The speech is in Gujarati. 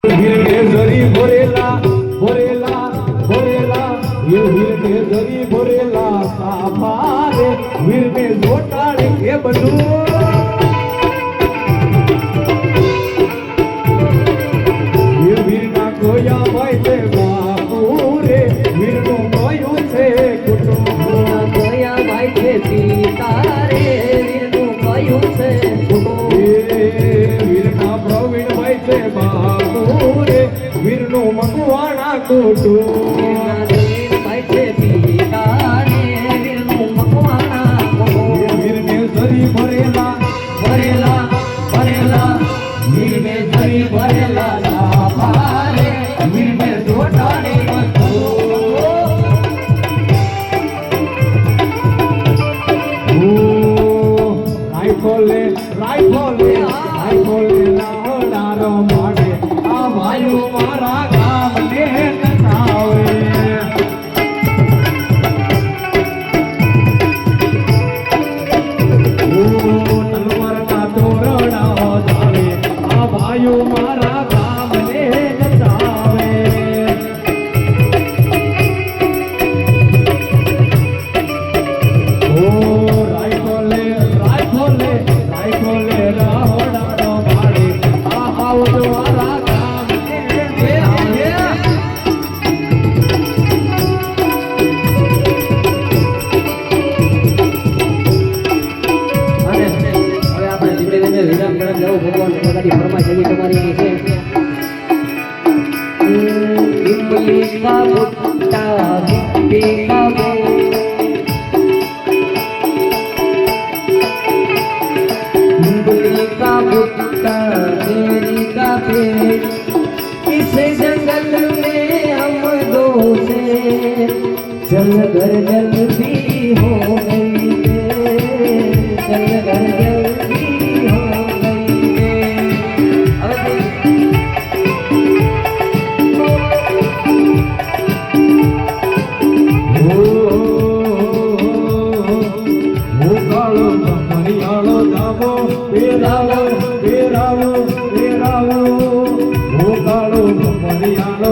વીરને જરી ભરેલા ભરેલા ભરેલા વીરને જરી ભરેલા સાફા રે વીરને જોટાડે કે બધું વીરના કોયા ભાઈ છે બાપુ રે વીરનું કોયું છે કુટુંબ કોયા ભાઈ છે પિતા રે વીરનું કોયું છે કુટુંબ વીરના પ્રવીણ ભાઈ છે બાપુ રે વીરનું મકવાણા કુટુંબ ભાઈ છે પિતા રે વીરનું મકવાણા કુટુંબ વીરને જરી ભરેલા ભરેલા ભરેલા વીરને જરી ભરેલા સાફા રે વીરને જોટાડે રાઈફોલે રાઈફોલે રાઈફોલે લાવડારો માડે આ ભાઈઓ મારા ગામને નચાવે તલવારના તોરડા ધાવે આ ભાઈઓ મારા ગામને નચાવે રાઈફોલે રાઈફોલે રાઈફોલે રાહોડાનો માડે આ આવજો મારા ગામને નચાવે અને હવે આપણે ધીમે ધીમે વિરામ કરવા જવું ભગવાન બધાની ફરમાઈશ એવી તમારી છે ઇમલી કા ભુટ્ટા મિટ્ટી કા બો इमली का भुट्टा तेरी का पेड़ इस जंगल में हम दो से चल घर जल्दी हो गई चल घर जल्दी हो મરિયાળો જાવો વેરાવો વેરાવો વેરાવો કાળો મરિયાળો